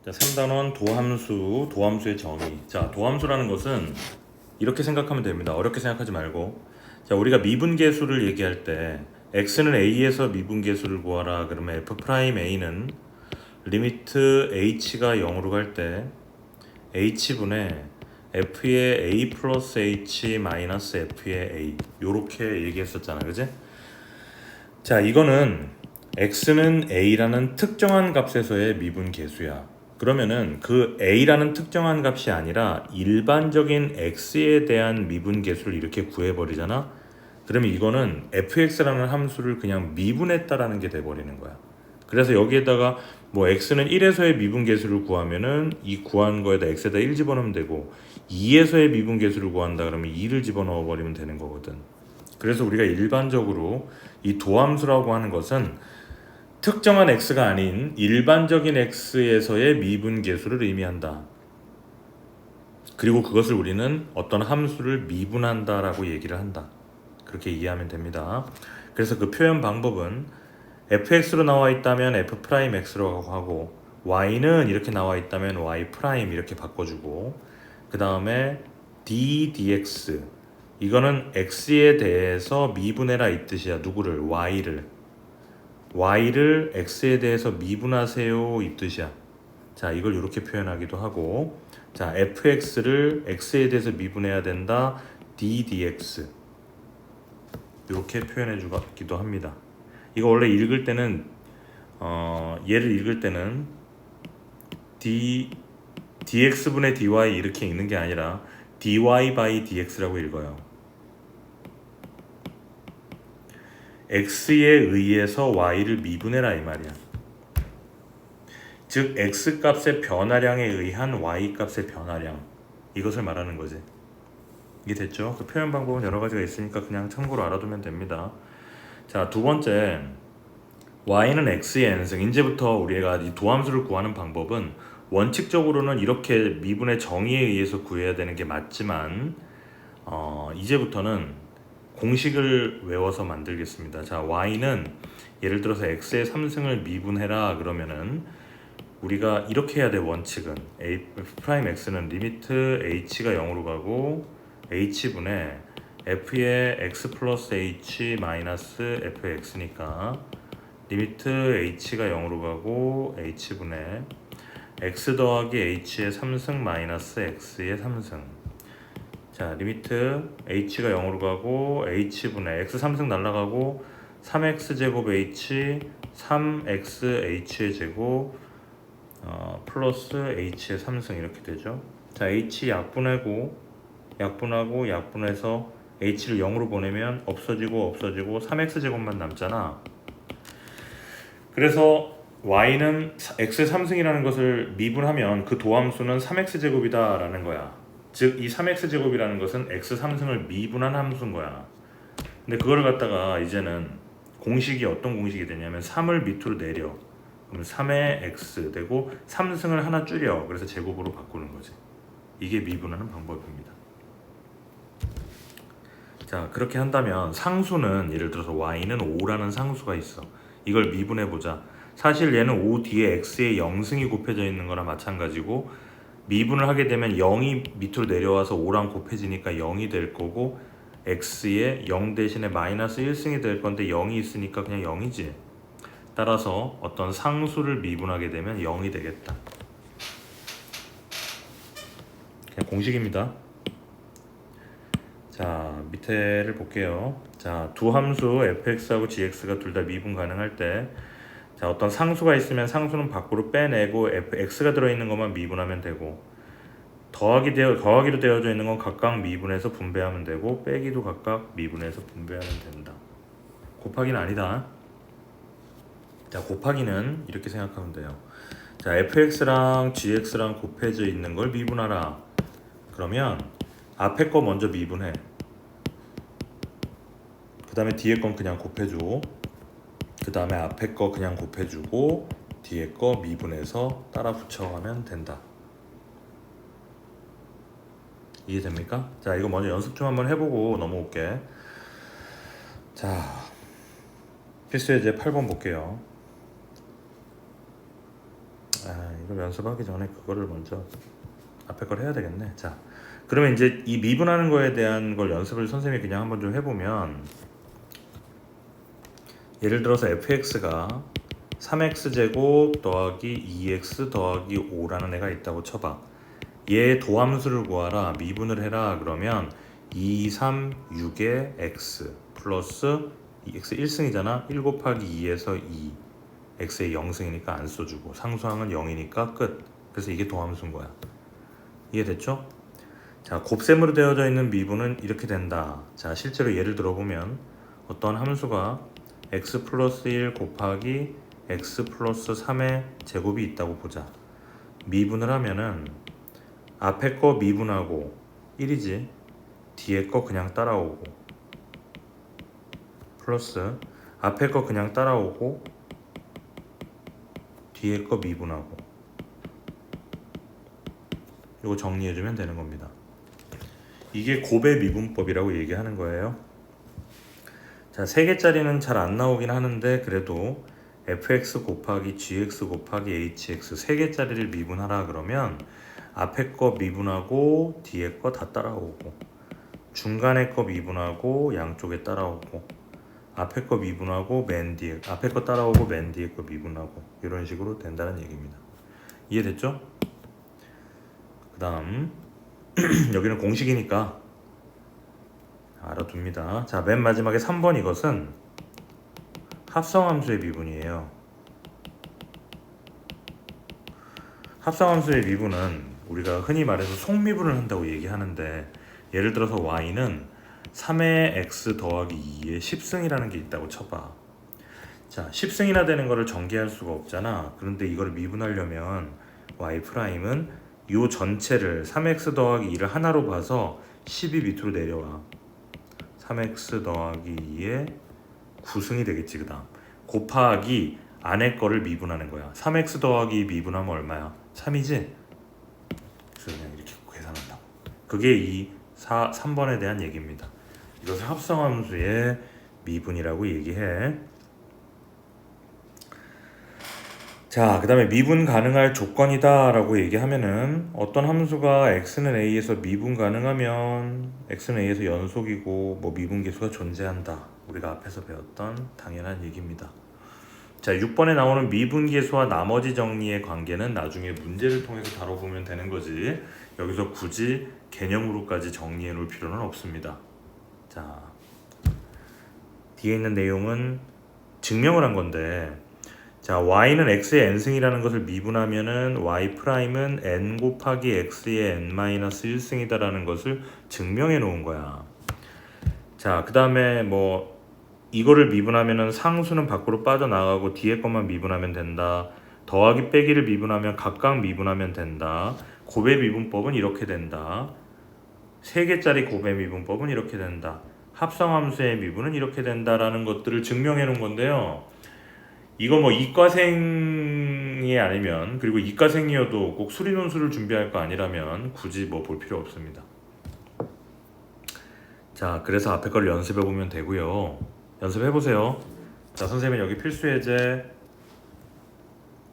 자, 3단원 도함수의 정의. 자, 도함수라는 것은 이렇게 생각하면 됩니다. 어렵게 생각하지 말고. 자, 우리가 미분계수를 얘기할 때 x는 a에서 미분계수를 구하라. 그러면 f'a는 리미트 h가 0으로 갈 때 h분의 f의 a 플러스 h 마이너스 f의 a 요렇게 얘기했었잖아. 그지? 자, 이거는 x는 a라는 특정한 값에서의 미분계수야. 그러면은 그 a라는 특정한 값이 아니라 일반적인 x에 대한 미분계수를 이렇게 구해버리잖아. 그러면 이거는 fx라는 함수를 그냥 미분했다라는 게 돼버리는 거야. 그래서 여기에다가 뭐 x는 1에서의 미분계수를 구하면은 이 구한 거에다 x에다 1 집어넣으면 되고 2에서의 미분계수를 구한다 그러면 2를 집어넣어 버리면 되는 거거든. 그래서 우리가 일반적으로 이 도함수라고 하는 것은 특정한 x가 아닌 일반적인 x에서의 미분계수를 의미한다. 그리고 그것을 우리는 어떤 함수를 미분한다라고 얘기를 한다. 그렇게 이해하면 됩니다. 그래서 그 표현 방법은 fx로 나와 있다면 f'x로 하고 y는 이렇게 나와 있다면 y' 이렇게 바꿔주고 그 다음에 d dx 이거는 x에 대해서 미분해라 이 뜻이야. 누구를? y를 x에 대해서 미분하세요 이 뜻이야. 자, 이걸 이렇게 표현하기도 하고, 자, fx를 x에 대해서 미분해야 된다. d dx 이렇게 표현해 주기도 합니다. 이거 원래 읽을 때는 얘를 읽을 때는 dx분의 dy 이렇게 읽는 게 아니라 dy by dx라고 읽어요. x에 의해서 y를 미분해라 이 말이야. 즉 x값의 변화량에 의한 y값의 변화량, 이것을 말하는 거지. 이게 됐죠? 그 표현 방법은 여러 가지가 있으니까 그냥 참고로 알아두면 됩니다. 자, 두 번째, y는 x의 n승. 이제부터 우리가 이 도함수를 구하는 방법은 원칙적으로는 이렇게 미분의 정의에 의해서 구해야 되는 게 맞지만 이제부터는 공식을 외워서 만들겠습니다. 자, y는 예를 들어서 x의 3승을 미분해라 그러면은 우리가 이렇게 해야 돼. 원칙은 f'x는 리미트 h가 0으로 가고 h분의 f의 x 플러스 h 마이너스 fx니까 리미트 h가 0으로 가고 h분의 x 더하기 h의 3승 마이너스 x의 3승. 자, 리미트 h가 0으로 가고 h분의 x 3승 날라가고 3x 제곱 h 3x h의 제곱 플러스 h의 3승 이렇게 되죠. 자, h 약분하고 약분해서 h를 0으로 보내면 없어지고 3x 제곱만 남잖아. 그래서 y는 x의 3승이라는 것을 미분하면 그 도함수는 3x 제곱이다 라는 거야. 즉 이 3x 제곱이라는 것은 x 3승을 미분한 함수인 거야. 근데 그거를 갖다가 이제는 공식이 어떤 공식이 되냐면 3을 밑으로 내려. 그럼 3의 x 되고 3승을 하나 줄여. 그래서 제곱으로 바꾸는 거지. 이게 미분하는 방법입니다. 자, 그렇게 한다면 상수는 예를 들어서 y는 5라는 상수가 있어. 이걸 미분해 보자. 사실 얘는 5 뒤에 x에 0승이 곱해져 있는 거나 마찬가지고 미분을 하게 되면 0이 밑으로 내려와서 5랑 곱해지니까 0이 될 거고 x에 0 대신에 마이너스 1승이 될 건데 0이 있으니까 그냥 0이지. 따라서 어떤 상수를 미분하게 되면 0이 되겠다. 그냥 공식입니다. 자, 밑에를 볼게요. 자, 두 함수 fx하고 gx가 둘 다 미분 가능할 때 자, 어떤 상수가 있으면 상수는 밖으로 빼내고 x가 들어있는 것만 미분하면 되고 더하기로 되어져 있는 건 각각 미분해서 분배하면 되고 빼기도 각각 미분해서 분배하면 된다. 곱하기는 아니다. 자, 곱하기는 이렇게 생각하면 돼요. 자, fx랑 gx랑 곱해져 있는 걸 미분하라. 그러면 앞에 거 먼저 미분해. 그 다음에 뒤에 건 그냥 곱해주고 그 다음에 앞에 거 그냥 곱해주고 뒤에 거 미분해서 따라 붙여가면 된다. 이해됩니까? 자, 이거 먼저 연습 좀 한번 해보고 넘어올게. 자, 필수 예제 8번 볼게요. 이거 연습하기 전에 그거를 먼저 앞에 걸 해야 되겠네. 자, 그러면 이제 이 미분하는 거에 대한 걸 연습을 선생님이 그냥 한번 좀 해보면, 예를 들어서 fx가 3x제곱 더하기 2x 더하기 5라는 애가 있다고 쳐봐. 얘 도함수를 구하라, 미분을 해라. 그러면 2, 3, 6의 x 플러스 x 1승이잖아. 1 곱하기 2에서 2, x의 0승이니까 안 써주고 상수항은 0이니까 끝. 그래서 이게 도함수인 거야. 이해됐죠? 자, 곱셈으로 되어져 있는 미분은 이렇게 된다. 자, 실제로 예를 들어보면 어떤 함수가 x 플러스 1 곱하기 x 플러스 3의 제곱이 있다고 보자. 미분을 하면은 앞에 거 미분하고 1이지, 뒤에 거 그냥 따라오고, 플러스 앞에 거 그냥 따라오고 뒤에 거 미분하고, 이거 정리해주면 되는 겁니다. 이게 곱의 미분법이라고 얘기하는 거예요. 자, 3개짜리는 잘 안 나오긴 하는데 그래도 fx 곱하기 gx 곱하기 hx 3개짜리를 미분하라 그러면 앞에 거 미분하고 뒤에 거 다 따라오고, 중간에 거 미분하고 양쪽에 따라오고, 앞에 거 미분하고 맨 뒤에, 앞에 거 따라오고 맨 뒤에 거 미분하고, 이런 식으로 된다는 얘기입니다. 이해됐죠? 그 다음 여기는 공식이니까 알아둡니다. 자, 맨 마지막에 3번 이것은 합성함수의 미분이에요. 합성함수의 미분은 우리가 흔히 말해서 속미분을 한다고 얘기하는데, 예를 들어서 y는 3의 x 더하기 2의 10승이라는 게 있다고 쳐봐. 자, 10승이나 되는 거를 전개할 수가 없잖아. 그런데 이걸 미분하려면 y'은 요 전체를 3x 더하기 2를 하나로 봐서 10이 밑으로 내려와. 3x 더하기 2의 9승이 되겠지. 그 다음 곱하기 안에 거를 미분하는 거야. 3x 더하기 2 미분하면 얼마야? 3이지? 그래서 그냥 이렇게 계산한다고. 그게 이 3번에 대한 얘기입니다. 이것을 합성함수의 미분이라고 얘기해. 자, 그 다음에 미분 가능할 조건이다 라고 얘기하면은, 어떤 함수가 x는 a에서 미분 가능하면 x는 a에서 연속이고 뭐 미분계수가 존재한다. 우리가 앞에서 배웠던 당연한 얘기입니다. 자, 6번에 나오는 미분계수와 나머지 정리의 관계는 나중에 문제를 통해서 다뤄보면 되는 거지, 여기서 굳이 개념으로까지 정리해 놓을 필요는 없습니다. 자, 뒤에 있는 내용은 증명을 한 건데, 자, y는 x의 n승이라는 것을 미분하면은 y'은 n 곱하기 x의 n-1승이다 라는 것을 증명해 놓은 거야. 자, 그 다음에 뭐 이거를 미분하면은 상수는 밖으로 빠져나가고 뒤에 것만 미분하면 된다. 더하기 빼기를 미분하면 각각 미분하면 된다. 곱의 미분법은 이렇게 된다. 3개짜리 곱의 미분법은 이렇게 된다. 합성함수의 미분은 이렇게 된다라는 것들을 증명해 놓은 건데요. 이거 뭐 이과생이 아니면, 그리고 이과생이어도 꼭 수리논술을 준비할 거 아니라면 굳이 뭐 볼 필요 없습니다. 자, 그래서 앞에 걸 연습해 보면 되고요. 연습해 보세요. 자, 선생님은 여기 필수예제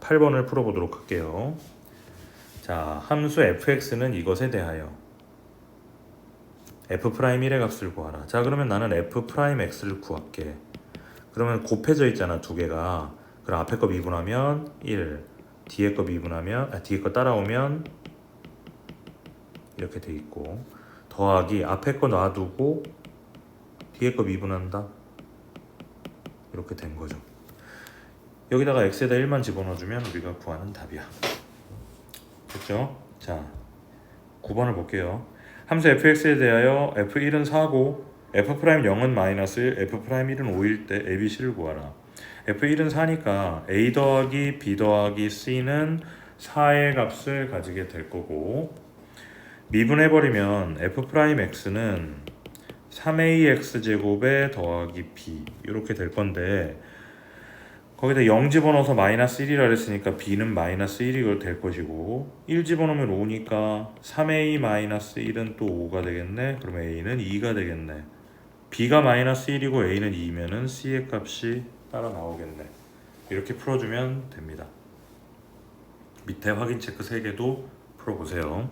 8번을 풀어보도록 할게요. 자, 함수 fx는 이것에 대하여 f'1의 값을 구하라. 자, 그러면 나는 f'x를 구할게. 그러면 곱해져 있잖아, 두 개가. 그럼 앞에 거 미분하면 1, 뒤에 거 미분하면 뒤에 거 따라오면 이렇게 돼 있고, 더하기 앞에 거 놔두고 뒤에 거 미분한다, 이렇게 된 거죠. 여기다가 x에다 1만 집어넣어주면 우리가 구하는 답이야. 됐죠? 자, 9번을 볼게요. 함수 fx에 대하여 f1은 4고 f'0은 -1, f'1은 5일 때 abc를 구하라. f1은 4니까 a 더하기 b 더하기 c는 4의 값을 가지게 될 거고, 미분해버리면 f'x는 3ax제곱에 더하기 b 이렇게 될 건데, 거기다 0 집어넣어서 -1이라 그랬으니까 b는 -1이 될 것이고, 1 집어넣으면 5니까 3a-1은 또 5가 되겠네. 그러면 a는 2가 되겠네. b가 -1이고 a는 2면은 c의 값이 따라 나오겠네. 이렇게 풀어주면 됩니다. 밑에 확인 체크 3개도 풀어보세요.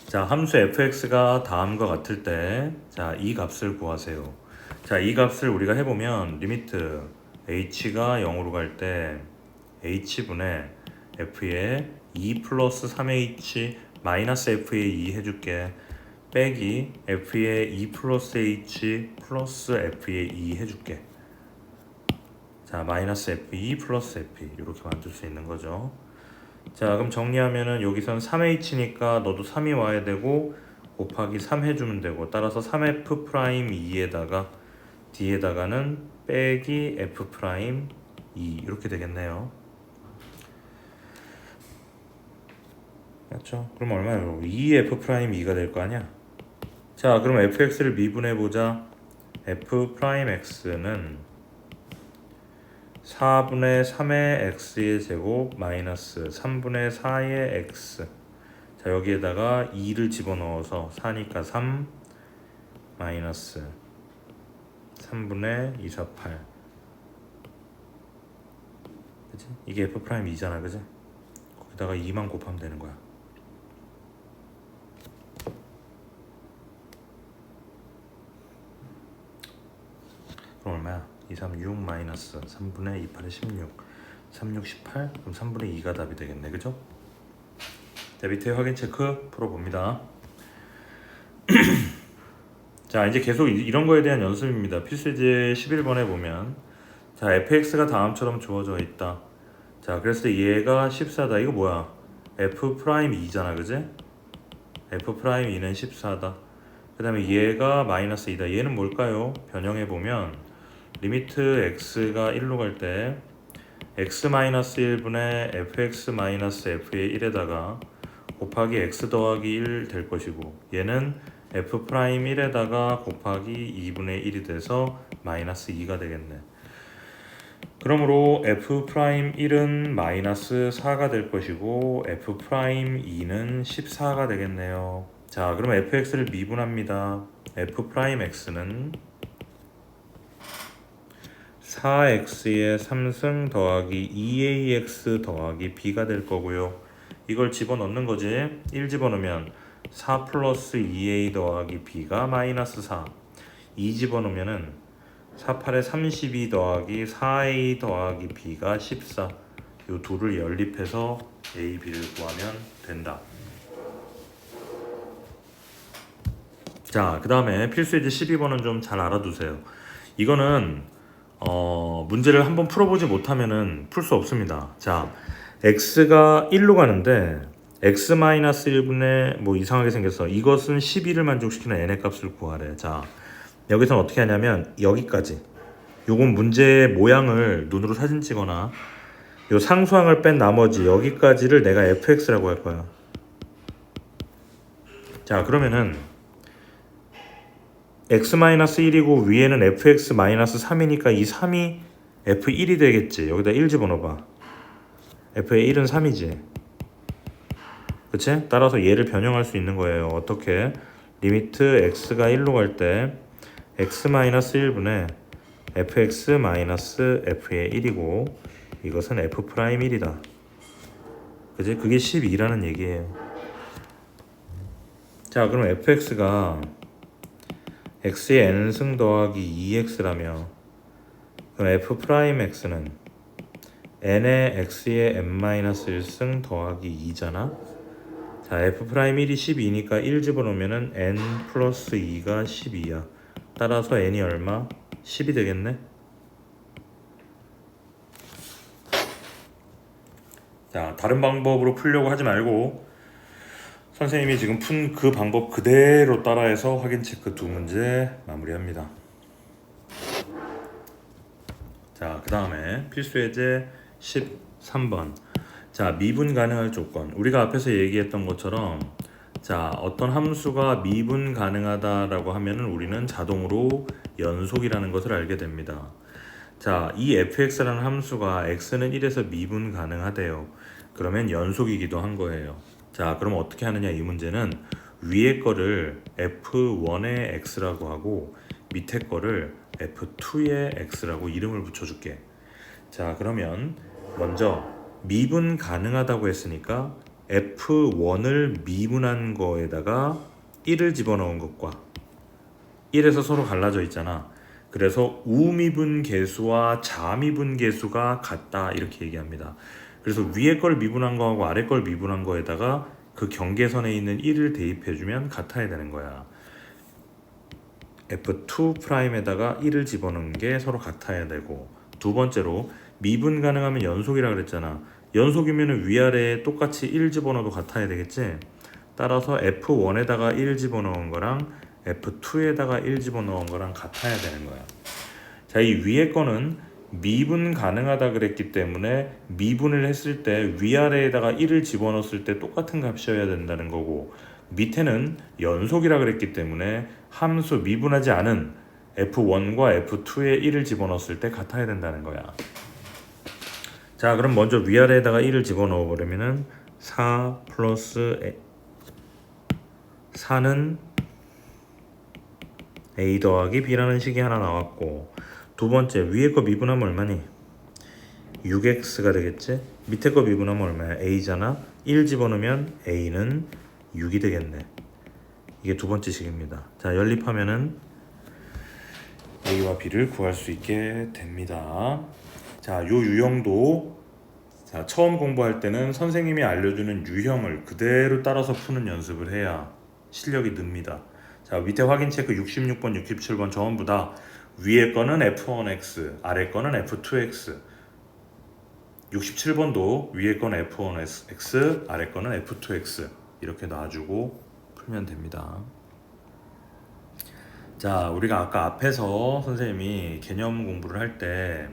자, 함수 fx가 다음과 같을 때, 자, 이 값을 구하세요. 자, 이 값을 우리가 해보면 리미트 h가 0으로 갈 때 h분의 f의 2 플러스 3h 마이너스 f의 2 해줄게. 빼기 f의 2 플러스 h 플러스 f의 2 해줄게. 자, 마이너스 f2 플러스 f 이렇게 만들 수 있는 거죠. 자, 그럼 정리하면은 여기선 3h니까 너도 3이 와야 되고 곱하기 3 해주면 되고, 따라서 3f 프라임 2에다가 d에다가는 빼기 f 프라임 2 이렇게 되겠네요. 맞죠? 그럼 얼마예요? 2f 프라임 2가 될 거 아니야? 자, 그럼 fx를 미분해 보자. f 프라임 x는 4분의 3의 x의 제곱 마이너스 3분의 4의 x. 자, 여기에다가 2를 집어넣어서 4니까 3 마이너스 3분의 2, 4, 8. 그치? 이게 f 프라임 2잖아, 그치? 거기다가 2만 곱하면 되는 거야. 그럼 얼마야? 2, 3, 6 마이너스 3분의 2, 8에 16 3, 6, 18 그럼 3분의 2가 답이 되겠네, 그죠? 자, 밑에 확인 체크 풀어봅니다. 자, 이제 계속 이런 거에 대한 연습입니다. 필수제 11번에 보면, 자, fx가 다음처럼 주어져 있다. 자, 그래서 얘가 14다. 이거 뭐야? f 프라임 2잖아, 그지? f 프라임 2는 14다. 그 다음에 얘가 마이너스 2다. 얘는 뭘까요? 변형해 보면 리미트 x가 1로 갈 때 x-1분의 fx-f의 1에다가 곱하기 x 더하기 1 될 것이고, 얘는 f 프라임 1에다가 곱하기 2분의 1이 돼서 마이너스 2가 되겠네. 그러므로 f 프라임 1은 마이너스 4가 될 것이고 f 프라임 2는 14가 되겠네요. 자, 그럼 fx를 미분합니다. f 프라임 x는 4x의 3승 더하기 2ax 더하기 b가 될 거고요. 이걸 집어넣는 거지. 1 집어넣으면 4 플러스 2a 더하기 b가 마이너스 4. 2 집어넣으면은 4, 8에 32 더하기 4a 더하기 b가 14. 요 둘을 연립해서 a, b를 구하면 된다. 자, 그 다음에 필수예제 12번은 좀 잘 알아두세요. 이거는 문제를 한번 풀어보지 못하면은 풀 수 없습니다. 자, x가 1로 가는데 x-1분의 뭐 이상하게 생겼어. 이것은 12를 만족시키는 n의 값을 구하래. 자, 여기서 어떻게 하냐면 여기까지. 요건 문제의 모양을 눈으로 사진 찍거나 요 상수항을 뺀 나머지 여기까지를 내가 fx라고 할 거야. 자, 그러면은 x-1이고 위에는 fx-3이니까 이 3이 f1이 되겠지. 여기다 1 집어넣어봐. f의 1은 3이지. 그치? 따라서 얘를 변형할 수 있는 거예요. 어떻게? 리미트 x가 1로 갈 때 x-1분의 fx-f의 1이고 이것은 f'1이다. 그치? 그게 12라는 얘기예요. 자, 그럼 fx가 x의 n승 더하기 2x라며, 그럼 f'x는 n의 x의 n-1승 더하기 2잖아. 자, f'1이 12니까 1 집어넣으면은 n 플러스 2가 12야. 따라서 n이 얼마? 10이 되겠네. 자, 다른 방법으로 풀려고 하지 말고 선생님이 지금 푼 그 방법 그대로 따라해서 확인 체크 2문제 마무리합니다. 자, 그 다음에 필수예제 13번. 자, 미분 가능할 조건. 우리가 앞에서 얘기했던 것처럼, 자, 어떤 함수가 미분 가능하다라고 하면은 우리는 자동으로 연속이라는 것을 알게 됩니다. 자, 이 fx라는 함수가 x는 1에서 미분 가능하대요. 그러면 연속이기도 한 거예요. 자, 그럼 어떻게 하느냐, 이 문제는 위에 거를 f1의 x라고 하고 밑에 거를 f2의 x라고 이름을 붙여줄게. 자, 그러면 먼저 미분 가능하다고 했으니까 F1을 미분한 거에다가 1을 집어넣은 것과 1에서 서로 갈라져 있잖아. 그래서 우미분 계수와 자미분 계수가 같다 이렇게 얘기합니다. 그래서 위에 걸 미분한 거하고 아래 걸 미분한 거에다가 그 경계선에 있는 1을 대입해주면 같아야 되는 거야. F2'에다가 1을 집어넣은 게 서로 같아야 되고, 두 번째로 미분 가능하면 연속이라 그랬잖아. 연속이면 위아래에 똑같이 1 집어넣어도 같아야 되겠지. 따라서 F1에다가 1 집어넣은 거랑 F2에다가 1 집어넣은 거랑 같아야 되는 거야. 자, 이 위에 거는 미분 가능하다 그랬기 때문에 미분을 했을 때 위아래에다가 1을 집어넣었을 때 똑같은 값이어야 된다는 거고, 밑에는 연속이라 그랬기 때문에 함수 미분하지 않은 F1과 F2에 1을 집어넣었을 때 같아야 된다는 거야. 자, 그럼 먼저 위아래에다가 1을 집어넣어 버리면은 4 플러스 4는 A 더하기 B라는 식이 하나 나왔고, 두 번째 위에 거 미분하면 얼마니? 6x가 되겠지? 밑에 거 미분하면 얼마야? a잖아. 1 집어넣으면 a는 6이 되겠네. 이게 두 번째 식입니다. 자, 연립하면은 a와 b를 구할 수 있게 됩니다. 자, 요 유형도 자, 처음 공부할 때는 선생님이 알려주는 유형을 그대로 따라서 푸는 연습을 해야 실력이 늡니다. 자, 밑에 확인 체크 66번, 67번 전부 다 위에 거는 F1X, 아래 거는 F2X. 67번도 위에 거는 F1X, 아래 거는 F2X. 이렇게 놔주고 풀면 됩니다. 자, 우리가 아까 앞에서 선생님이 개념 공부를 할 때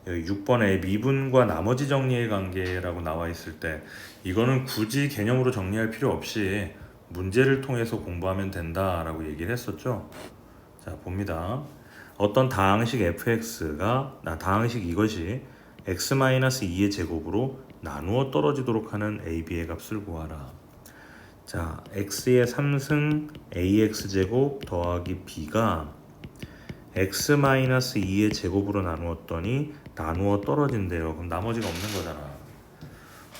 여기 6번에 미분과 나머지 정리의 관계라고 나와 있을 때 이거는 굳이 개념으로 정리할 필요 없이 문제를 통해서 공부하면 된다라고 얘기를 했었죠. 자, 봅니다. 어떤 다항식 fx가 다항식 이것이 x-2의 제곱으로 나누어 떨어지도록 하는 a, b의 값을 구하라. 자, x의 3승 ax 제곱 더하기 b가 x-2의 제곱으로 나누었더니 나누어 떨어진대요. 그럼 나머지가 없는 거잖아.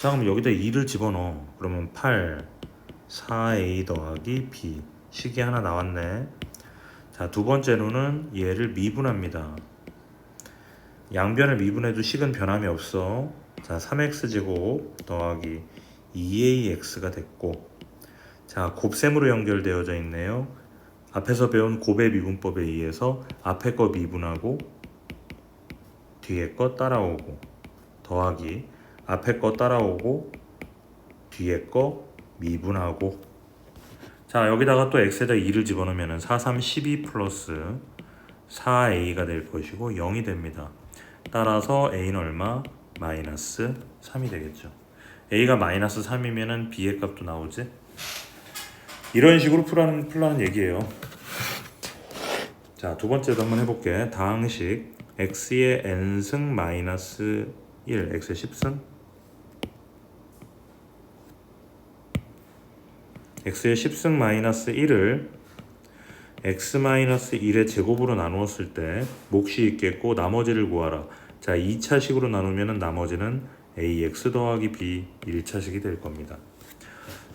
자, 그럼 여기다 2를 집어넣어. 그러면 8 4a 더하기 b 식이 하나 나왔네. 자, 두 번째로는 얘를 미분합니다. 양변을 미분해도 식은 변함이 없어. 자, 3x제곱 더하기 2ax가 됐고, 자, 곱셈으로 연결되어져 있네요. 앞에서 배운 곱의 미분법에 의해서 앞에 거 미분하고 뒤에 거 따라오고 더하기 앞에 거 따라오고 뒤에 거 미분하고, 자, 여기다가 또 x에다 2를 집어넣으면 4, 3, 12 플러스 4a가 될 것이고 0이 됩니다. 따라서 a는 얼마? 마이너스 3이 되겠죠. a가 마이너스 3이면 b의 값도 나오지? 이런 식으로 풀라는 얘기예요. 자, 두 번째도 한번 해볼게. 다항식 x의 n승 마이너스 1, x의 10승 x의 10승 마이너스 1을 x-1의 제곱으로 나누었을 때 몫이 있겠고 나머지를 구하라. 자, 2차식으로 나누면 나머지는 ax 더하기 b 1차식이 될 겁니다.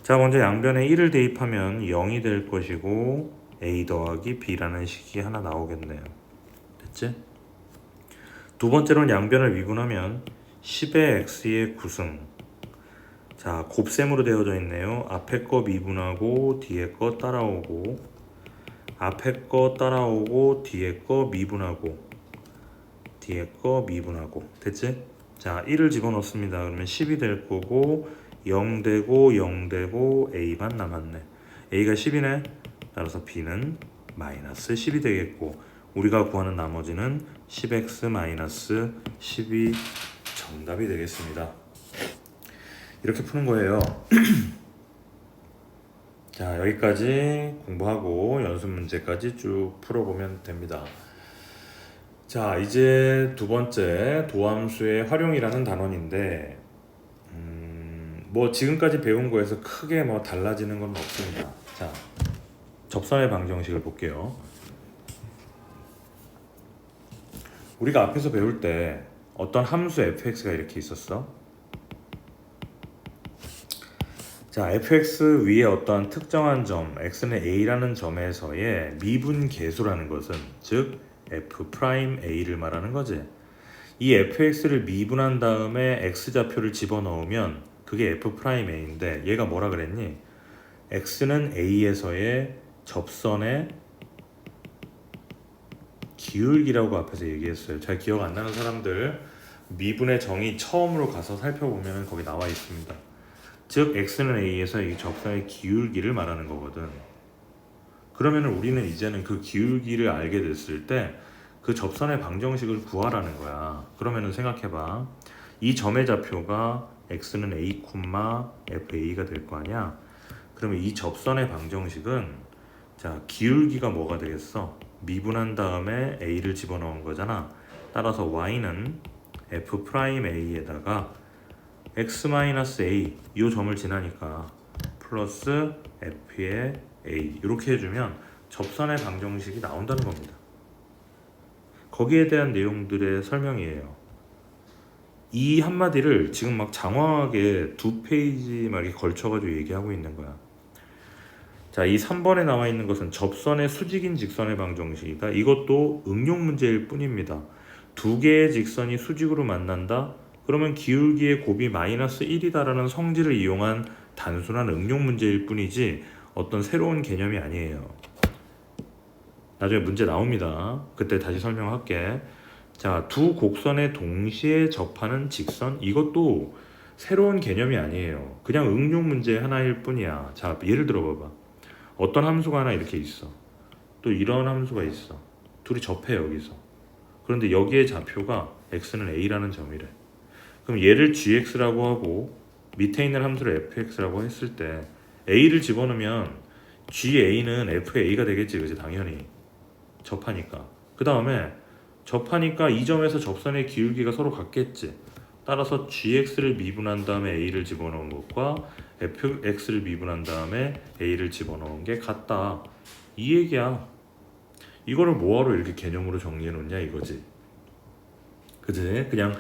자, 먼저 양변에 1을 대입하면 0이 될 것이고 a 더하기 b라는 식이 하나 나오겠네요. 됐지? 두 번째로는 양변을 미분하면 10의 x의 9승. 자, 곱셈으로 되어져 있네요. 앞에 거 미분하고 뒤에 거 따라오고 앞에 거 따라오고 뒤에 거 미분하고 뒤에 거 미분하고. 됐지? 자, 1을 집어넣습니다. 그러면 10이 될 거고 0 되고 0 되고 a만 남았네. a가 10이네. 따라서 b는 마이너스 10이 되겠고 우리가 구하는 나머지는 10x 마이너스 10이 정답이 되겠습니다. 이렇게 푸는 거예요. 자, 여기까지 공부하고 연습 문제까지 쭉 풀어보면 됩니다. 자, 이제 두 번째 도함수의 활용이라는 단원인데 뭐 지금까지 배운 거에서 크게 뭐 달라지는 건 없습니다. 자, 접선의 방정식을 볼게요. 우리가 앞에서 배울 때 어떤 함수 fx가 이렇게 있었어. 자, fx 위에 어떤 특정한 점 x는 a라는 점에서의 미분 계수라는 것은 즉 f'a를 말하는 거지. 이 fx를 미분한 다음에 x좌표를 집어넣으면 그게 f'a인데 얘가 뭐라 그랬니? x는 a에서의 접선의 기울기라고 앞에서 얘기했어요. 잘 기억 안 나는 사람들 미분의 정의 처음으로 가서 살펴보면 거기 나와 있습니다. 즉 x는 a에서 이 접선의 기울기를 말하는 거거든. 그러면 우리는 이제는 그 기울기를 알게 됐을 때 그 접선의 방정식을 구하라는 거야. 그러면은 생각해봐. 이 점의 좌표가 x는 a, fa가 될 거 아니야. 그러면 이 접선의 방정식은 자 기울기가 뭐가 되겠어? 미분한 다음에 a를 집어넣은 거잖아. 따라서 y는 f'a에다가 x-a 이 점을 지나니까 플러스 f의 a 이렇게 해주면 접선의 방정식이 나온다는 겁니다. 거기에 대한 내용들의 설명이에요. 이 한마디를 지금 막 장황하게 2페이지 막 이렇게 걸쳐가지고 얘기하고 있는 거야. 자, 이 3번에 나와 있는 것은 접선의 수직인 직선의 방정식이다. 이것도 응용 문제일 뿐입니다. 두 개의 직선이 수직으로 만난다. 그러면 기울기의 곱이 마이너스 1이다라는 성질을 이용한 단순한 응용 문제일 뿐이지 어떤 새로운 개념이 아니에요. 나중에 문제 나옵니다. 그때 다시 설명할게. 자, 두 곡선에 동시에 접하는 직선 이것도 새로운 개념이 아니에요. 그냥 응용 문제 하나일 뿐이야. 자, 예를 들어 봐봐. 어떤 함수가 하나 이렇게 있어. 또 이런 함수가 있어. 둘이 접해 여기서. 그런데 여기에 좌표가 x는 a라는 점이래. 그럼 얘를 gx라고 하고 밑에 있는 함수를 fx라고 했을 때 a를 집어넣으면 ga는 fa가 되겠지, 그지? 당연히 접하니까. 그 다음에 접하니까 이 점에서 접선의 기울기가 서로 같겠지. 따라서 gx를 미분한 다음에 a를 집어넣은 것과 fx를 미분한 다음에 a를 집어넣은 게 같다. 이 얘기야. 이거를 뭐하러 이렇게 개념으로 정리해 놓냐 이거지. 그지? 그냥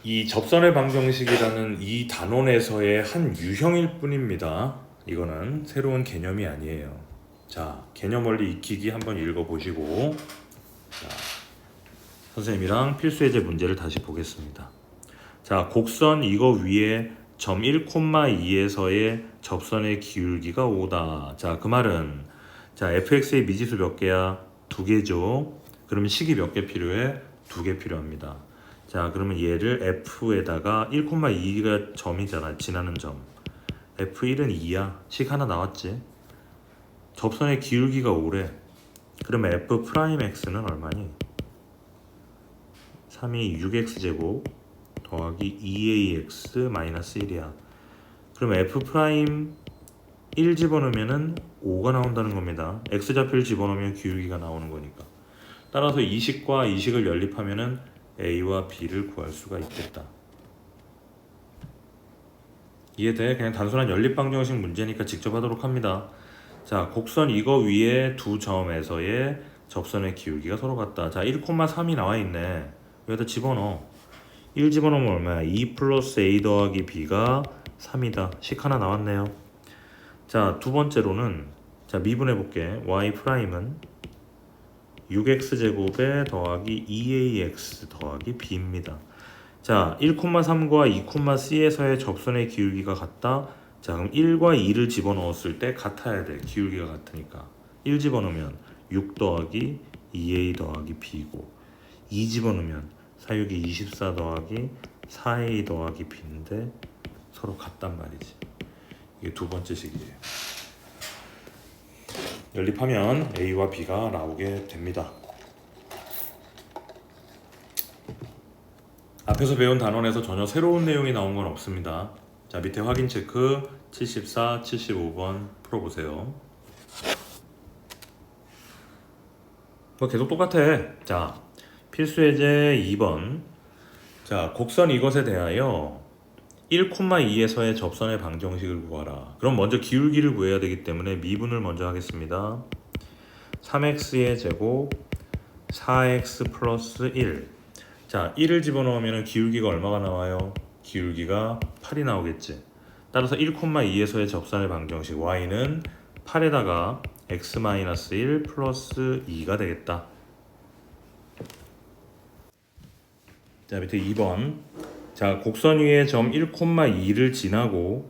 이 접선의 방정식이라는 이 단원에서의 한 유형일 뿐입니다. 이거는 새로운 개념이 아니에요. 자, 개념 원리 익히기 한번 읽어보시고 자, 선생님이랑 필수예제 문제를 다시 보겠습니다. 자, 곡선 이거 위에 점 1,2에서의 접선의 기울기가 5다. 자, 그 말은 자 fx의 미지수 몇 개야? 2개죠. 그러면 식이 몇 개 필요해? 2개 필요합니다. 자, 그러면 얘를 f에다가 1,2가 점이잖아. 지나는 점. f1은 2야. 식 하나 나왔지. 접선의 기울기가 5래. 그러면 f'x는 얼마니? 3이 6x제곱 더하기 2ax 마이너스 1이야. 그럼 f'1 집어넣으면 5가 나온다는 겁니다. x좌표를 집어넣으면 기울기가 나오는 거니까. 따라서 이 식과 이 식을 연립하면 a와 b를 구할 수가 있겠다. 이해돼? 그냥 단순한 연립방정식 문제니까 직접 하도록 합니다. 자, 곡선 이거 위에 두 점에서의 접선의 기울기가 서로 같다. 자, 1,3이 나와 있네. 여기다 집어넣어. 1 집어넣으면 얼마야? 2 플러스 a 더하기 b가 3이다. 식 하나 나왔네요. 자, 두 번째로는 자 미분해 볼게. y''은 6x제곱에 더하기 2ax 더하기 b입니다. 자, 1,3과 2,c에서의 접선의 기울기가 같다. 자, 그럼 1과 2를 집어넣었을 때 같아야 돼. 기울기가 같으니까 1 집어넣으면 6 더하기 2a 더하기 b고 2 집어넣으면 4, 6이 24 더하기 4a 더하기 b인데 서로 같단 말이지. 이게 두 번째 식이에요. 연립하면 a와 b가 나오게 됩니다. 앞에서 배운 단원에서 전혀 새로운 내용이 나온 건 없습니다. 자, 밑에 확인 체크 74, 75번 풀어보세요. 뭐 계속 똑같아. 자, 필수예제 2번. 자, 곡선 이것에 대하여 1,2에서의 접선의 방정식을 구하라. 그럼 먼저 기울기를 구해야 되기 때문에 미분을 먼저 하겠습니다. 3x의 제곱 4x 플러스 1. 자, 1을 집어넣으면 기울기가 얼마가 나와요? 기울기가 8이 나오겠지. 따라서 1,2에서의 접선의 방정식 y는 8에다가 x-1 플러스 2가 되겠다. 자, 밑에 2번. 자, 곡선 위의 점 1,2를 지나고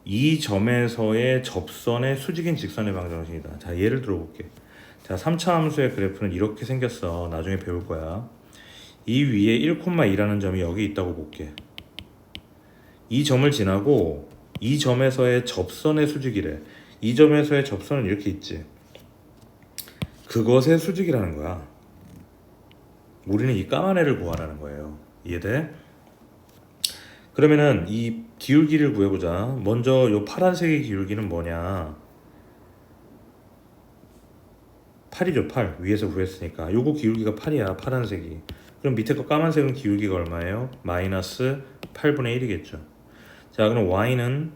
이 점에서의 접선의 수직인 직선의 방정식이다. 자, 예를 들어볼게. 자, 3차 함수의 그래프는 이렇게 생겼어. 나중에 배울 거야. 이 위에 1,2라는 점이 여기 있다고 볼게. 이 점을 지나고 이 점에서의 접선의 수직이래. 이 점에서의 접선은 이렇게 있지. 그것의 수직이라는 거야. 우리는 이 까만 애를 구하라는 거예요. 이해돼? 그러면은 이 기울기를 구해보자. 먼저 요 파란색의 기울기는 뭐냐? 8이죠. 8. 위에서 구했으니까 요거 기울기가 8이야. 파란색이. 그럼 밑에 거 까만색은 기울기가 얼마예요? 마이너스 8분의 1이겠죠. 자, 그럼 y는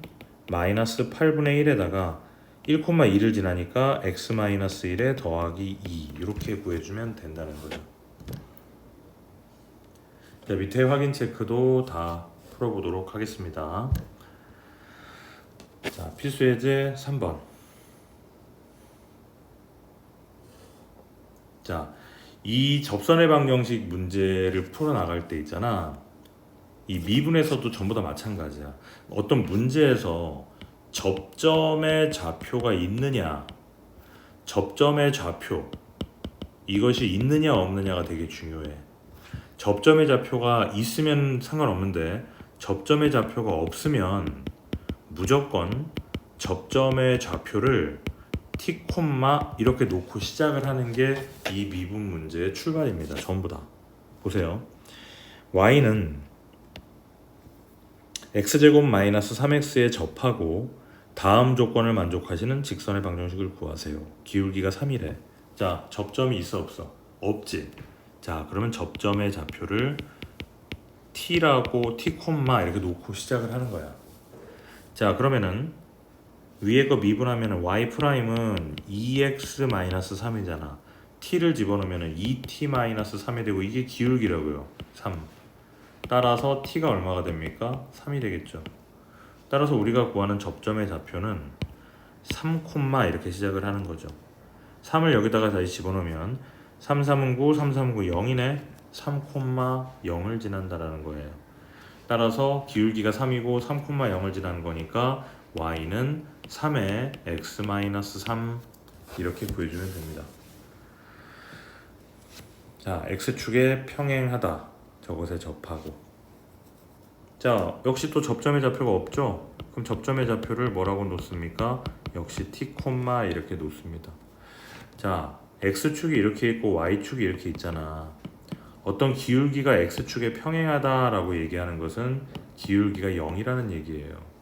마이너스 8분의 1에다가 1,2를 지나니까 x-1에 더하기 2 이렇게 구해주면 된다는 거죠. 자, 밑에 확인 체크도 다 풀어보도록 하겠습니다. 자, 필수 예제 3번. 자, 이 접선의 방정식 문제를 풀어나갈 때 있잖아. 이 미분에서도 전부 다 마찬가지야. 어떤 문제에서 접점의 좌표가 있느냐, 접점의 좌표 이것이 있느냐 없느냐가 되게 중요해. 접점의 좌표가 있으면 상관없는데 접점의 좌표가 없으면 무조건 접점의 좌표를 t, 이렇게 놓고 시작을 하는 게 이 미분 문제의 출발입니다. 전부 다. 보세요. y는 x제곱 마이너스 3x에 접하고 다음 조건을 만족하시는 직선의 방정식을 구하세요. 기울기가 3이래. 자, 접점이 있어 없어? 없지. 자, 그러면 접점의 좌표를 t라고 t, 이렇게 놓고 시작을 하는 거야. 자, 그러면은 위에 거 미분하면 y''은 2x-3이잖아. t를 집어넣으면 2t-3이 되고 이게 기울기라고요. 3. 따라서 t가 얼마가 됩니까? 3이 되겠죠. 따라서 우리가 구하는 접점의 좌표는 3, 이렇게 시작을 하는 거죠. 3을 여기다가 다시 집어넣으면 3, 3은 9, 3, 3은 9, 0이네. 3, 0을 지난다라는 거예요. 따라서 기울기가 3이고 3, 0을 지나는 거니까 y는 3에 x-3 이렇게 구해주면 됩니다. 자, x축에 평행하다. 저것에 접하고. 자, 역시 또 접점의 좌표가 없죠? 그럼 접점의 좌표를 뭐라고 놓습니까? 역시 t, 이렇게 놓습니다. 자, x축이 이렇게 있고 y축이 이렇게 있잖아. 어떤 기울기가 x축에 평행하다라고 얘기하는 것은 기울기가 0이라는 얘기예요.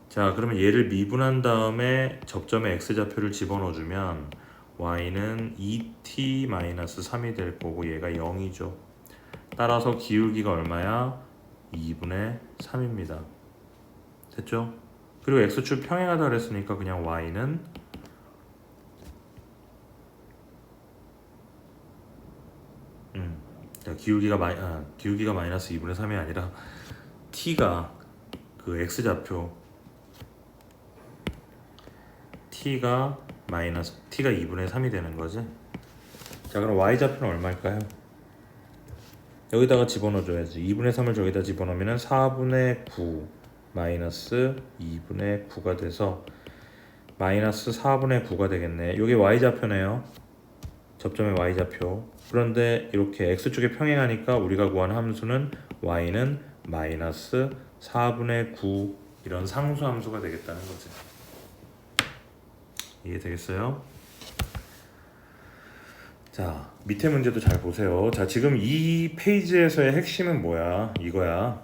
자, 그러면 얘를 미분한 다음에 접점의 x좌표를 집어넣어주면 y는 2t-3이 될 거고 얘가 0이죠. 따라서 기울기가 얼마야? 2분의 3입니다. 됐죠? 그리고 x축 평행하다 그랬으니까 그냥 y는 기울기가 마이너스 2분의 3이 아니라 t가 그 x좌표 t가 2분의 3이 되는 거지. 자, 그럼 y좌표는 얼마일까요? 여기다가 집어넣어줘야지. 2분의 3을 저기다 집어넣으면 4분의 9 마이너스 2분의 9가 돼서 마이너스 4분의 9가 되겠네. 이게 y좌표네요. 접점의 y좌표. 그런데 이렇게 x축에 평행하니까 우리가 구한 함수는 y는 마이너스 4분의 9 이런 상수 함수가 되겠다는 거지. 이해되겠어요? 자, 밑에 문제도 잘 보세요. 자, 지금 이 페이지에서의 핵심은 뭐야? 이거야.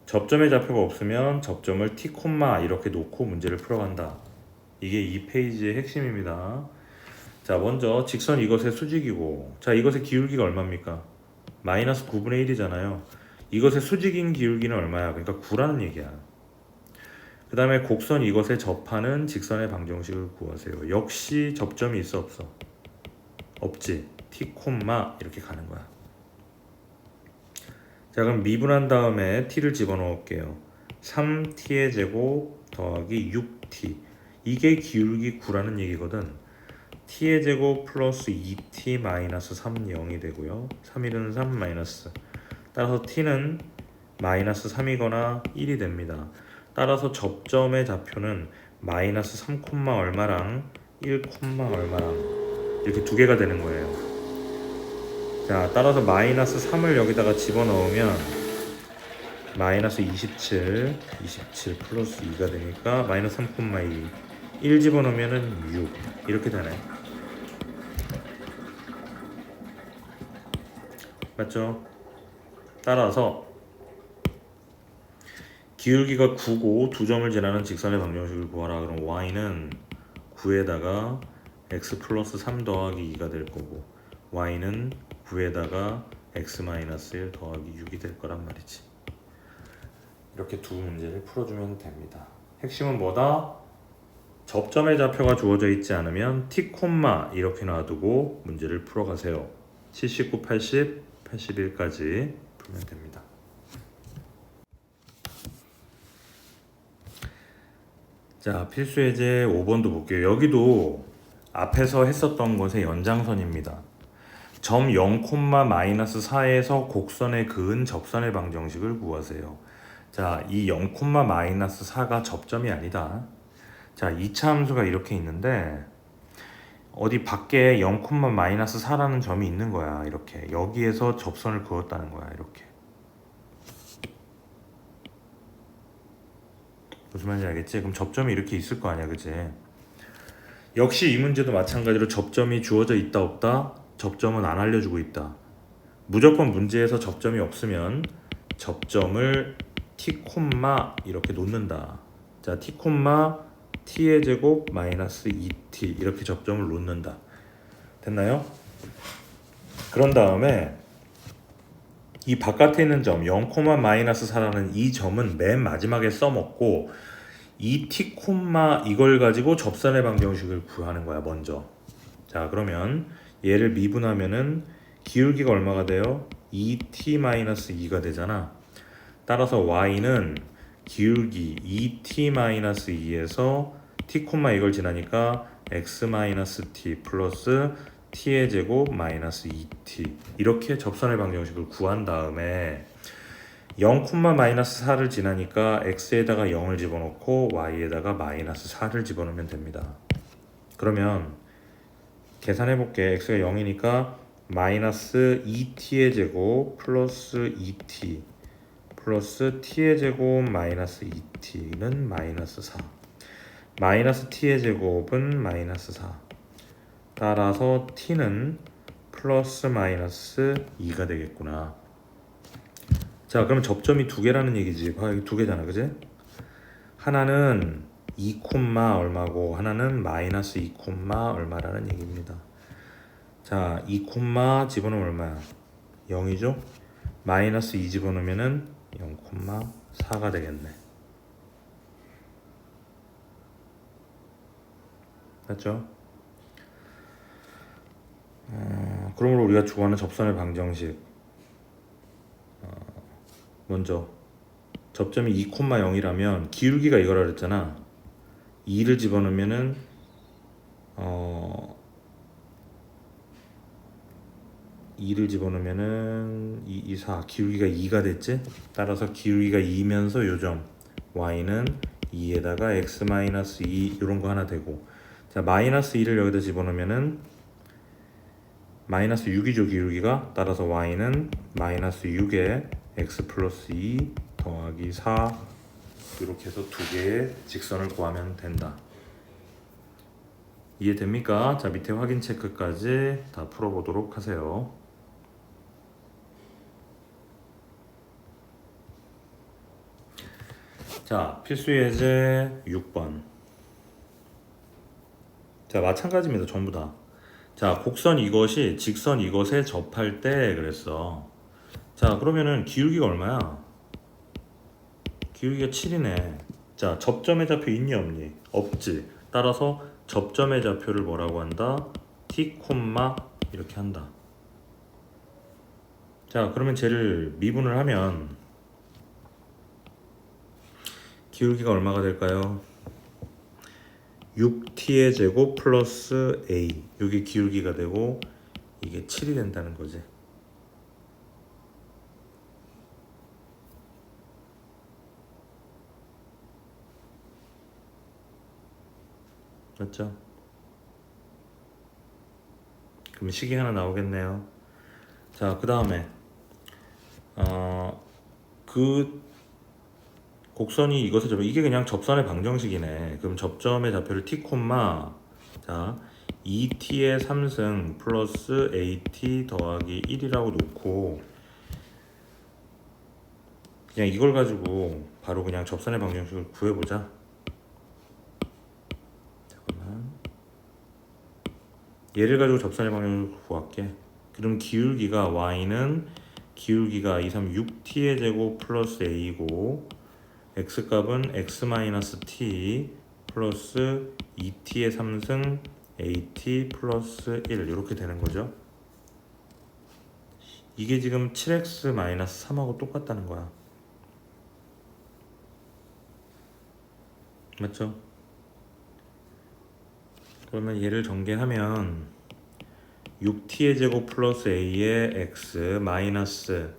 접점의 좌표가 없으면 접점을 t, 이렇게 놓고 문제를 풀어간다. 이게 이 페이지의 핵심입니다. 자, 먼저 직선 이것의 수직이고, 자, 이것의 기울기가 얼마입니까? 마이너스 9분의 1이잖아요. 이것의 수직인 기울기는 얼마야? 그러니까 9라는 얘기야. 그 다음에 곡선 이것에 접하는 직선의 방정식을 구하세요. 역시 접점이 있어 없어? 없지. t, 이렇게 가는 거야. 자, 그럼 미분한 다음에 t를 집어넣을게요. 3t의 제곱 더하기 6t. 이게 기울기 9라는 얘기거든. t의 제곱 플러스 2t 마이너스 3 0이 되고요. 3일은 3 마이너스. 따라서 t는 마이너스 3이거나 1이 됩니다. 따라서 접점의 좌표는 마이너스 3, 얼마랑 1, 얼마랑 이렇게 두 개가 되는 거예요. 자, 따라서 마이너스 3을 여기다가 집어넣으면 마이너스 27 플러스 2가 되니까 마이너스 3, 2 1 집어넣으면 6 이렇게 되네. 맞죠? 따라서 기울기가 9고 두 점을 지나는 직선의 방정식을 구하라. 그럼 y는 9에다가 x 플러스 3 더하기 2가 될 거고 y는 9에다가 x 마이너스 1 더하기 6이 될 거란 말이지. 이렇게 두 문제를 풀어주면 됩니다. 핵심은 뭐다? 접점의 좌표가 주어져 있지 않으면 t, 이렇게 놔두고 문제를 풀어가세요. 79, 80, 81까지 풀면 됩니다. 자, 필수 예제 5번도 볼게요. 여기도 앞에서 했었던 것의 연장선입니다. 점 0,-4에서 곡선에 그은 접선의 방정식을 구하세요. 자, 이 0,-4가 접점이 아니다. 자, 2차 함수가 이렇게 있는데 어디 밖에 0,-4라는 점이 있는 거야. 이렇게 여기에서 접선을 그었다는 거야. 이렇게. 무슨 말인지 알겠지? 그럼 접점이 이렇게 있을 거 아니야, 그치? 역시 이 문제도 마찬가지로 접점이 주어져 있다 없다? 접점은 안 알려주고 있다. 무조건 문제에서 접점이 없으면 접점을 t, 이렇게 놓는다. 자, t, t의 제곱 마이너스 2t 이렇게 접점을 놓는다. 됐나요? 그런 다음에 이 바깥에 있는 점 0,-4라는 이 점은 맨 마지막에 써먹고 이 t, 이걸 가지고 접선의 방정식을 구하는 거야 먼저. 자, 그러면 얘를 미분하면은 기울기가 얼마가 돼요? 2t-2가 되잖아. 따라서 y는 기울기 2t-2에서 t, 이걸 지나니까 x-t 플러스 t의 제곱 마이너스 2t 이렇게 접선의 방정식을 구한 다음에 0,-4를 지나니까 x에다가 0을 집어넣고 y에다가 마이너스 4를 집어넣으면 됩니다. 그러면 계산해볼게. x가 0이니까 마이너스 2t의 제곱 플러스 2t 플러스 t의 제곱 마이너스 2t는 마이너스 4 마이너스 t의 제곱은 마이너스 4 따라서 t는 플러스 마이너스 2가 되겠구나. 자, 그러면 접점이 두 개라는 얘기지. 두 개잖아, 그지? 하나는 2, 얼마고 하나는 마이너스 2, 얼마라는 얘기입니다. 자, 2, 집어넣으면 얼마야? 0이죠? 마이너스 2 집어넣으면은 0,4가 되겠네. 맞죠? 그러므로 우리가 좋아하는 접선의 방정식 먼저 접점이 2,0이라면 기울기가 이거라 그랬잖아. 2를 집어넣으면은 2를 집어넣으면은 2, 4 기울기가 2가 됐지? 따라서 기울기가 2면서 요점 y는 2에다가 x-2 이런 거 하나 되고 자 마이너스 2를 여기다 집어넣으면은 마이너스 6이죠 기울기가 따라서 y는 마이너스 6에 x 플러스 2 더하기 4 이렇게 해서 두 개의 직선을 구하면 된다. 이해됩니까? 자 밑에 확인 체크까지 다 풀어보도록 하세요. 자 필수 예제 6번. 자 마찬가지입니다. 전부 다. 자 곡선 이것이 직선 이것에 접할 때 그랬어. 자 그러면은 기울기가 얼마야? 기울기가 7이네. 자 접점의 좌표 있니 없니? 없지. 따라서 접점의 좌표를 뭐라고 한다? t, 이렇게 한다. 자, 그러면 쟤를 미분을 하면 기울기가 얼마가 될까요? 6t의 제곱 플러스 a, 이게 기울기가 되고 이게 7이 된다는 거지. 맞죠? 그럼 식이 하나 나오겠네요. 자, 그 다음에 그 곡선이 이것을 접해, 이게 그냥 접선의 방정식이네. 그럼 접점의 좌표를 t, 자 2t의 3승 플러스 at 더하기 1이라고 놓고 그냥 이걸 가지고 바로 그냥 접선의 방정식을 구해보자. 잠깐만, 얘를 가지고 접선의 방정식을 구할게. 그럼 기울기가 y는 기울기가 2, 3, 6t의 제곱 플러스 a고 x값은 x-t 플러스 2t의 3승 at 플러스 1 이렇게 되는 거죠. 이게 지금 7x-3하고 똑같다는 거야. 맞죠? 그러면 얘를 전개하면 6t의 제곱 플러스 a의 x 마이너스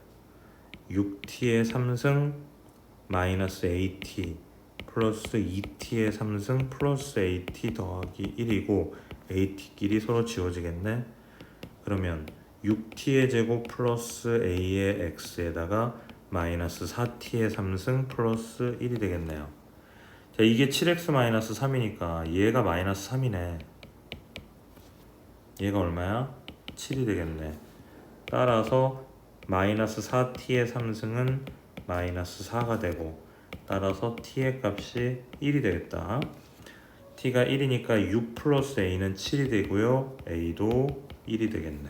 6t의 3승 마이너스 at 플러스 2t의 3승 플러스 at 더하기 1이고 at끼리 서로 지워지겠네. 그러면 6t의 제곱 플러스 a의 x에다가 마이너스 4t의 3승 플러스 1이 되겠네요. 자, 이게 7x-3이니까 얘가 마이너스 3이네. 얘가 얼마야? 7이 되겠네. 따라서 마이너스 4t의 3승은 마이너스 4가 되고 따라서 t의 값이 1이 되겠다. t가 1이니까 6 플러스 a는 7이 되고요. a도 1이 되겠네.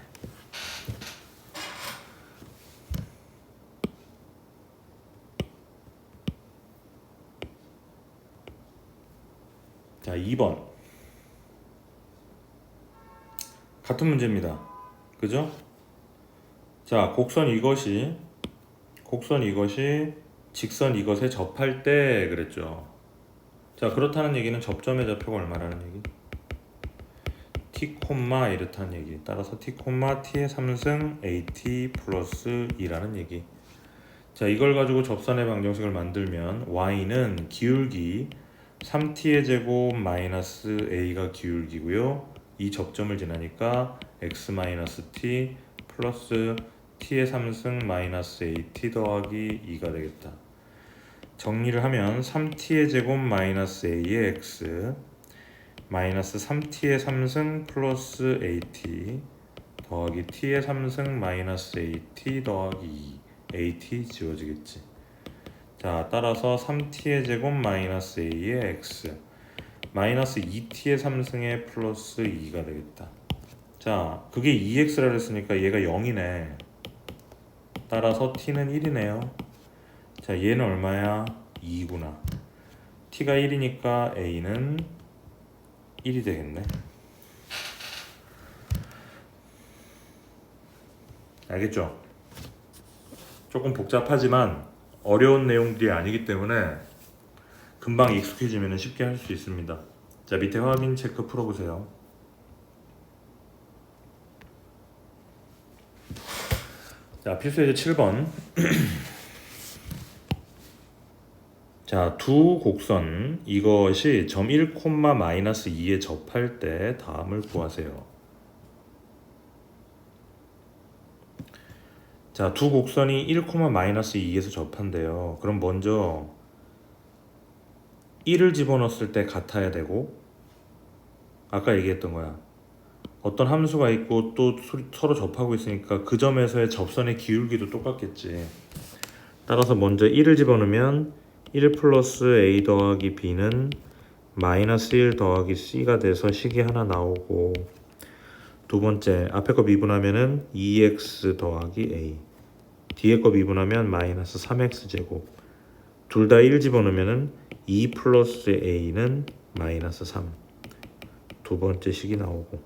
자, 2번 같은 문제입니다. 그죠? 자, 곡선 이것이 직선 이것에 접할 때 그랬죠. 자, 그렇다는 얘기는 접점의 좌표가 얼마라는 얘기? t, 이렇다는 얘기. 따라서 t, t의 3승 at 플러스 2라는 얘기. 자, 이걸 가지고 접선의 방정식을 만들면 y는 기울기 3t의 제곱 마이너스 a가 기울기고요. 이 접점을 지나니까 x-t 플러스 t의 3승 마이너스 at 더하기 2가 되겠다. 정리를 하면 3t의 제곱 마이너스 a의 x 마이너스 3t의 3승 플러스 at 더하기 t의 3승 마이너스 at 더하기 2 at 지워지겠지. 자, 따라서 3t의 제곱 마이너스 a의 x 마이너스 2t의 3승의 플러스 2가 되겠다. 자, 그게 2x라 그랬으니까 얘가 0이네. 따라서 t는 1이네요. 자, 얘는 얼마야? 2구나. t가 1이니까 a는 1이 되겠네. 알겠죠? 조금 복잡하지만 어려운 내용들이 아니기 때문에 금방 익숙해지면 쉽게 할 수 있습니다. 자, 밑에 확인 체크 풀어보세요. 자, 필수 예제 7번. 자, 두 곡선 이것이 점 1, 마이너스 2에 접할 때 다음을 구하세요. 자, 두 곡선이 1, 마이너스 2에서 접한대요. 그럼 먼저 1을 집어넣었을 때 같아야 되고, 아까 얘기했던 거야. 어떤 함수가 있고 또 서로 접하고 있으니까 그 점에서의 접선의 기울기도 똑같겠지. 따라서 먼저 1을 집어넣으면 1 플러스 a 더하기 b는 마이너스 1 더하기 c가 돼서 식이 하나 나오고, 두 번째 앞에 거 미분하면은 2x 더하기 a, 뒤에 거 미분하면 마이너스 3x 제곱, 둘 다 1 집어넣으면은 2 플러스 a는 마이너스 3, 두 번째 식이 나오고,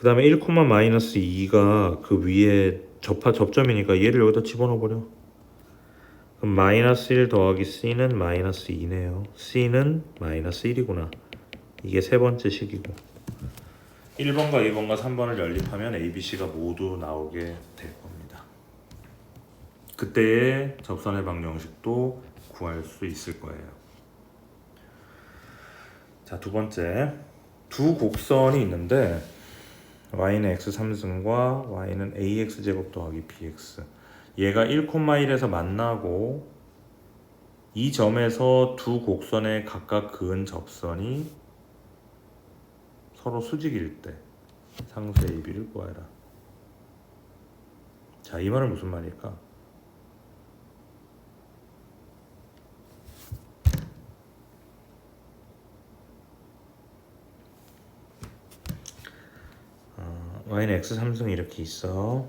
그 다음에 1,-2가 그 위에 접점이니까 얘를 여기다 집어넣어버려. 그럼 -1 더하기 c는 -2네요. c는 -1이구나. 이게 세 번째 식이고 1번과 2번과 3번을 연립하면 A, B, C가 모두 나오게 될 겁니다. 그때의 접선의 방정식도 구할 수 있을 거예요. 자, 두 번째, 두 곡선이 있는데 y는 x 3승과 y는 ax 제곱 더하기 bx. 얘가 1,1에서 만나고 이 점에서 두 곡선에 각각 그은 접선이 서로 수직일 때 상수 AB를 구하라. 자, 이 말은 무슨 말일까? y는 x 3승 이렇게 있어.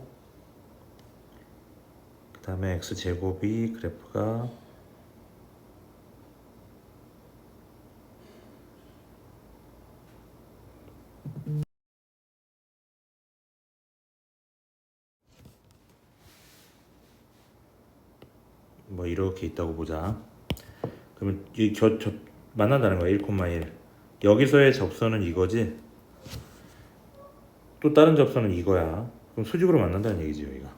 그 다음에 x 제곱이 그래프가 뭐 이렇게 있다고 보자. 그러면 이 만난다는 거야. 1,1. 여기서의 접선은 이거지. 또 다른 접선은 이거야. 그럼 수직으로 만난다는 얘기지 여기가.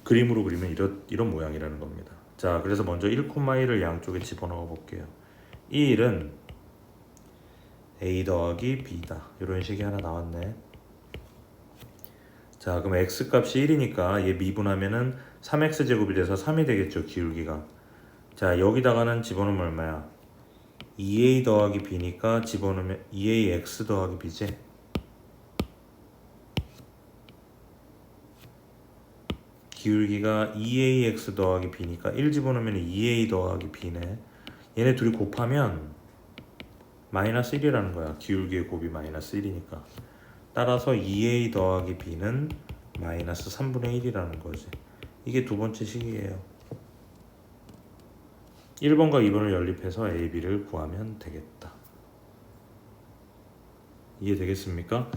그림으로 그리면 이런 모양이라는 겁니다. 자, 그래서 먼저 1,1을 양쪽에 집어넣어 볼게요. 이 1은 a 더하기 b다. 이런 식이 하나 나왔네. 자, 그럼 x 값이 1이니까 얘 미분하면은 3x 제곱이 돼서 3이 되겠죠, 기울기가. 자, 여기다가는 집어넣으면 얼마야? 2a 더하기 b니까 집어넣으면 2ax 더하기 b지. 기울기가 2ax 더하기 b니까 1 집어넣으면 2a 더하기 b네. 얘네 둘이 곱하면 마이너스 1이라는 거야. 기울기의 곱이 마이너스 1이니까. 따라서 2a 더하기 b는 마이너스 3분의 1이라는 거지. 이게 두 번째 식이에요. 1번과 2번을 연립해서 a, b를 구하면 되겠다. 이해되겠습니까?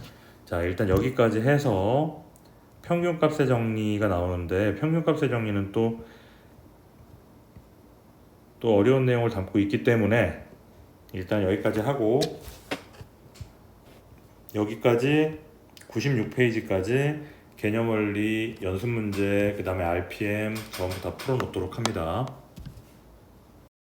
자, 일단 여기까지 해서 평균값의 정리가 나오는데 평균값의 정리는 또 어려운 내용을 담고 있기 때문에 일단 여기까지 하고 여기까지 96페이지까지 개념원리 연습 문제 그 다음에 RPM 전부 다 풀어놓도록 합니다.